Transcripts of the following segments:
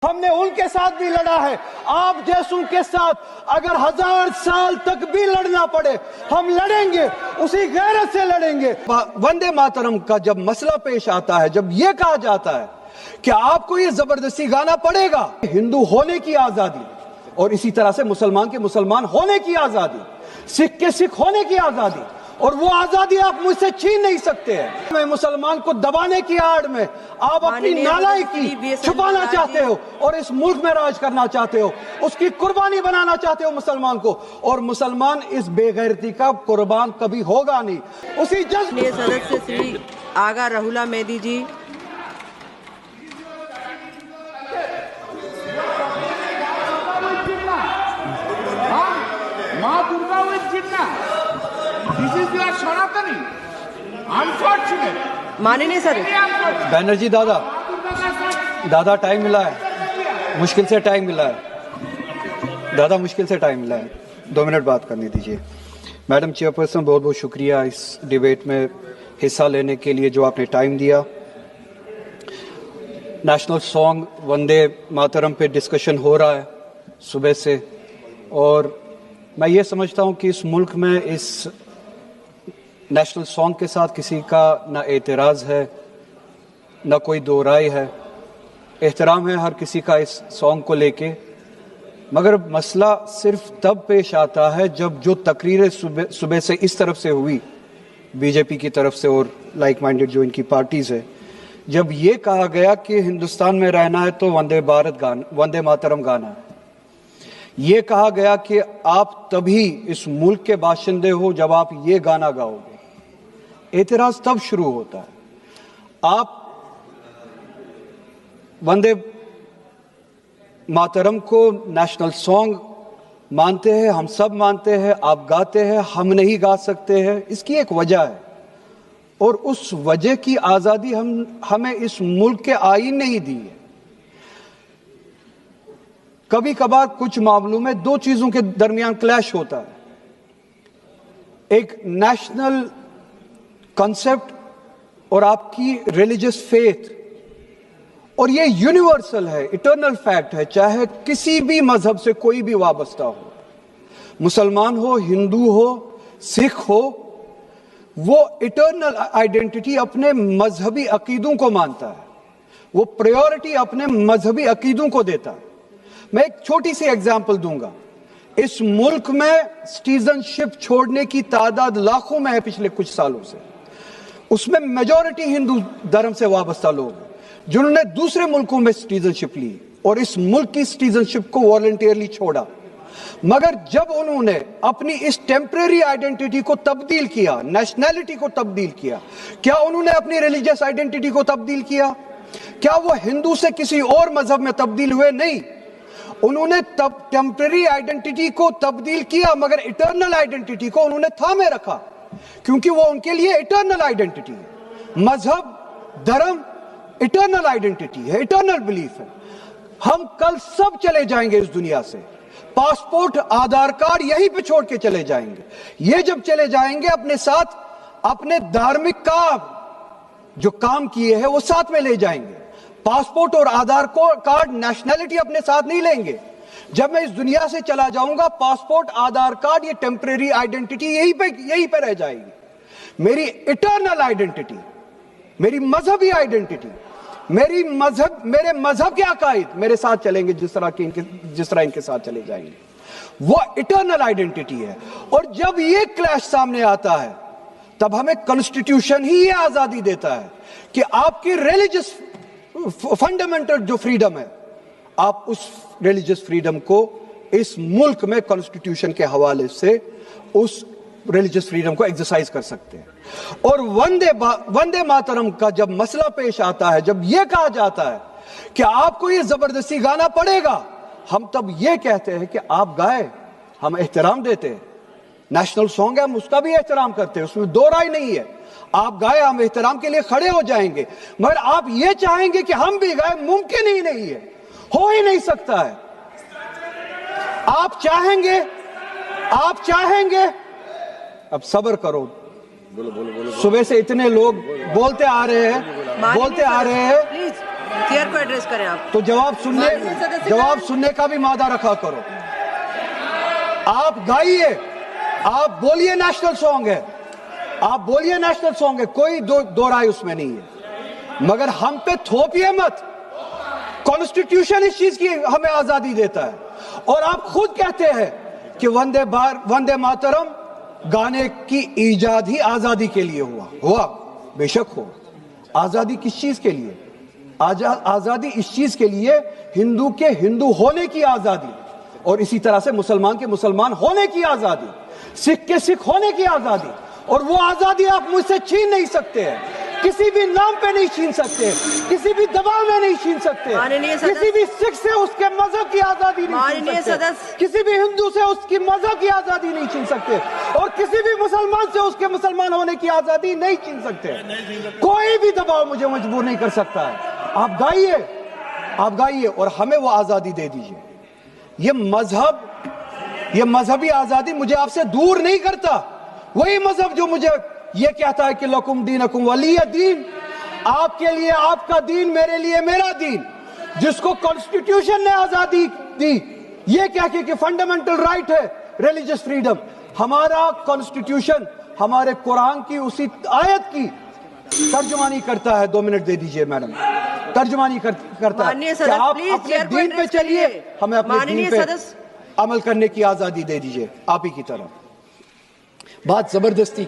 हमने उनके साथ भी लड़ा है, आप जैसों के साथ अगर 1000 साल तक भी लड़ना पड़े हम लड़ेंगे, उसी गैरत से लड़ेंगे। वंदे मातरम का जब मसला पेश आता है, जब ये कहा जाता है कि आपको ये जबरदस्ती गाना पड़ेगा, हिंदू होने की आजादी और इसी तरह से मुसलमान के मुसलमान होने की आजादी, सिख के सिख होने की आजादी, और वो आजादी आप मुझसे छीन नहीं सकते हैं। मैं मुसलमान को दबाने की आड़ में आप अपनी नालायकी छुपाना चाहते हो और इस मुल्क में राज करना चाहते हो, उसकी कुर्बानी बनाना चाहते हो मुसलमान को, और मुसलमान इस बेगैरती का कुर्बान कभी होगा नहीं। उसी जज्बे सदस्य श्री आगा राहुला मेहदी जी। माँ Durga will Jinnah. This is your Sanatani. Unfortunate. माननीय सर बैनर्जी दादा टाइम मिला है, मुश्किल से टाइम मिला है दादा, मुश्किल से टाइम मिला है, 2 मिनट बात करने दीजिए। मैडम चेयरपर्सन, बहुत बहुत शुक्रिया इस डिबेट में हिस्सा लेने के लिए जो आपने टाइम दिया। नेशनल सॉन्ग वंदे मातरम पे डिस्कशन हो रहा है सुबह से, और मैं ये समझता हूँ कि इस मुल्क में इस नेशनल सॉन्ग के साथ किसी का ना एतराज़ है, ना कोई दो राय है, एहतराम है हर किसी का इस सॉन्ग को लेके। मगर मसला सिर्फ तब पेश आता है जब जो तकरीरें सुबह से इस तरफ से हुई, बीजेपी की तरफ से और लाइक माइंडेड जो इनकी पार्टीज़ है, जब ये कहा गया कि हिंदुस्तान में रहना है तो वंदे मातरम गाना है। ये कहा गया कि आप तभी इस मुल्क के बाशिंदे हो जब आप ये गाना गाओगे। एतराज तब शुरू होता है। आप वंदे मातरम को नेशनल सॉन्ग मानते हैं, हम सब मानते हैं, आप गाते हैं, हम नहीं गा सकते हैं। इसकी एक वजह है, और उस वजह की आज़ादी हमें इस मुल्क के आईन ने ही दी है। कभी कभार कुछ मामलों में 2 चीजों के दरमियान क्लैश होता है, एक नेशनल कॉन्सेप्ट और आपकी रिलीजियस फेथ, और ये यूनिवर्सल है, इटर्नल फैक्ट है, चाहे किसी भी मजहब से कोई भी वाबस्ता हो, मुसलमान हो, हिंदू हो, सिख हो, वो इटर्नल आइडेंटिटी अपने मजहबी अकीदों को मानता है, वो प्रायोरिटी अपने मजहबी अकीदों को देता है। मैं एक छोटी सी एग्जांपल दूंगा। इस मुल्क में सिटीजनशिप छोड़ने की तादाद लाखों में है पिछले कुछ सालों से, उसमें मेजॉरिटी हिंदू धर्म से वाबस्ता लोग हैं जिन्होंने दूसरे मुल्कों में सिटीजनशिप ली और इस मुल्क की सिटीजनशिप को वॉलंटियरली छोड़ा। मगर जब उन्होंने अपनी इस टेम्परेरी आइडेंटिटी को तब्दील किया, नेशनैलिटी को तब्दील किया, क्या उन्होंने अपनी रिलीजियस आइडेंटिटी को तब्दील किया? क्या वो हिंदू से किसी और मजहब में तब्दील हुए? नहीं, उन्होंने तब टेम्परेरी आइडेंटिटी को तब्दील किया, मगर इटर्नल आइडेंटिटी को उन्होंने थामे रखा, क्योंकि वो उनके लिए इटर्नल आइडेंटिटी है। मजहब, धर्म इटर्नल आइडेंटिटी है, इटर्नल बिलीफ है। हम कल सब चले जाएंगे इस दुनिया से, पासपोर्ट, आधार कार्ड यहीं पे छोड़ के चले जाएंगे। ये जब चले जाएंगे, अपने साथ अपने धार्मिक का जो काम किए हैं वो साथ में ले जाएंगे। पासपोर्ट और आधार कार्ड, नेशनैलिटी अपने साथ नहीं लेंगे। जब मैं इस दुनिया से चला जाऊंगा, पासपोर्ट, आधार कार्ड, ये टेम्परेरी आइडेंटिटी यहीं पे रह जाएगी। मेरी इटर्नल आइडेंटिटी, मेरी मजहबी आइडेंटिटी, मेरे मजहब के अकायद मेरे साथ चलेंगे, जिस तरह इनके साथ चले जाएंगे, वो इटर्नल आइडेंटिटी है। और जब ये क्लैश सामने आता है, तब हमें कॉन्स्टिट्यूशन ही ये आजादी देता है कि आपकी रिलीजियस फंडामेंटल जो फ्रीडम है, आप उस रिलीजियस फ्रीडम को इस मुल्क में कॉन्स्टिट्यूशन के हवाले से उस रिलीजियस फ्रीडम को एक्सरसाइज कर सकते हैं। और वंदे मातरम का जब मसला पेश आता है, जब यह कहा जाता है कि आपको ये जबरदस्ती गाना पड़ेगा, हम तब ये कहते हैं कि आप गाए, हम एहतराम देते हैं। नेशनल सॉन्ग है, हम उसका भी एहतराम करते हैं, उसमें 2 राय नहीं है। आप गाए, हम एहतराम के लिए खड़े हो जाएंगे, मगर आप ये चाहेंगे कि हम भी गाए, मुमकिन ही नहीं है, हो ही नहीं सकता है। आप चाहेंगे, अब सब्र करो, सुबह से इतने लोग बोलते आ रहे हैं, चेयर को एड्रेस करें आप। तो जवाब सुनने का भी मादा रखा करो। आप गाइए, आप बोलिए नेशनल सॉन्ग है, आप बोलिए नेशनल सॉन्ग है, कोई दो राय उसमें नहीं है, मगर हम पे थोपिए मत। कॉन्स्टिट्यूशन इस चीज की हमें आजादी देता है, और आप खुद कहते हैं कि वंदे मातरम गाने की ईजाद ही आजादी के लिए हुआ बेशक हो। आजादी किस चीज के लिए? आजादी इस चीज के लिए हिंदू के हिंदू होने की आजादी, और इसी तरह से मुसलमान के मुसलमान होने की आजादी, सिख के सिख होने की आजादी, और वो आजादी आप मुझसे छीन नहीं सकते हैं, किसी भी नाम पे नहीं छीन सकते, किसी भी दबाव में नहीं छीन सकते, किसी भी सिख से उसके मजहब की आजादी नहीं छीन सकते, किसी भी हिंदू से उसकी मजहब की आजादी नहीं छीन सकते, और किसी भी मुसलमान से उसके मुसलमान होने की आजादी नहीं छीन सकते। कोई भी दबाव मुझे मजबूर नहीं कर सकता है। आप गाइए और हमें वो आजादी दे दीजिए। ये मजहबी आजादी मुझे आपसे दूर नहीं करता। वही मजहब जो मुझे ये कहता है कि लकुम दीनकुम वलिय दीन, आपके लिए आपका दीन, मेरे लिए मेरा दीन, जिसको कॉन्स्टिट्यूशन ने आजादी दी, ये क्या कि फंडामेंटल राइट है रिलीजियस फ्रीडम। हमारा कॉन्स्टिट्यूशन हमारे कुरान की उसी आयत की तर्जुमानी करता है। 2 मिनट दे दीजिए मैडम। तर्जुमानी करता है कि आप अपने दीन पे चलिए, हमें अपने दीन पे अमल करने की आजादी दे दीजिए। आप ही की तरफ बात जबरदस्ती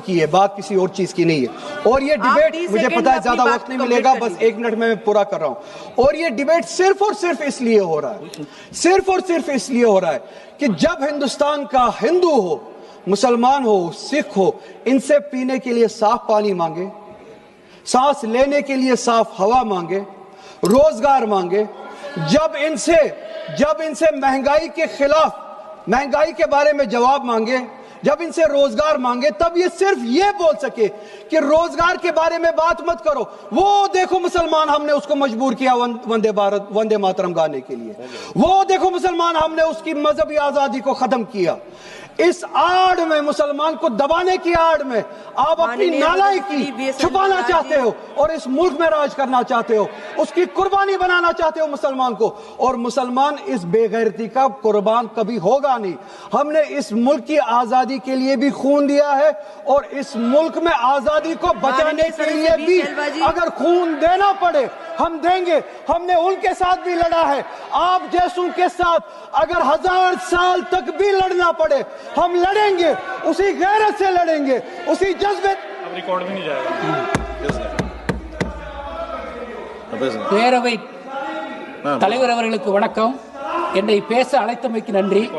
की है, बात किसी और चीज की नहीं है। और ये डिबेट, मुझे पता है ज्यादा वक्त नहीं मिलेगा, बस 1 मिनट में मैं पूरा कर रहा हूं। और ये डिबेट सिर्फ और सिर्फ इसलिए हो रहा है कि जब हिंदुस्तान का हिंदू हो, मुसलमान हो, सिख हो, इनसे पीने के लिए साफ पानी मांगे, सांस लेने के लिए साफ हवा मांगे, रोजगार मांगे, जब इनसे महंगाई के खिलाफ, महंगाई के बारे में जवाब मांगे, जब इनसे रोजगार मांगे, तब ये सिर्फ ये बोल सके कि रोजगार के बारे में बात मत करो। वो देखो मुसलमान, हमने उसको मजबूर किया वंदे मातरम गाने के लिए। वो देखो मुसलमान, हमने उसकी मजहबी आजादी को खत्म किया। इस आड़ में, मुसलमान को दबाने की आड़ में आप अपनी नालायकी छुपाना चाहते हो और इस मुल्क में राज करना चाहते हो, उसकी कुर्बानी बनाना चाहते हो मुसलमान को। और मुसलमान इस बेगैरती का कुर्बान कभी होगा नहीं। हमने इस मुल्क की आजादी के लिए भी खून दिया है, और इस मुल्क में आजादी को बचाने के लिए भी अगर खून देना पड़े हम देंगे। हमने उनके साथ भी लड़ा है, आप जैसों के साथ अगर 1000 साल तक भी लड़ना पड़े हम लड़ेंगे, उसी गैरत से लड़ेंगे, उसी जज्बे। अब रिकॉर्ड भी नहीं जाएगा। பேரவை தலைவர் அவர்களுக்கு வணக்கம். என்னை பேச அழைத்தமைக்கு நன்றி.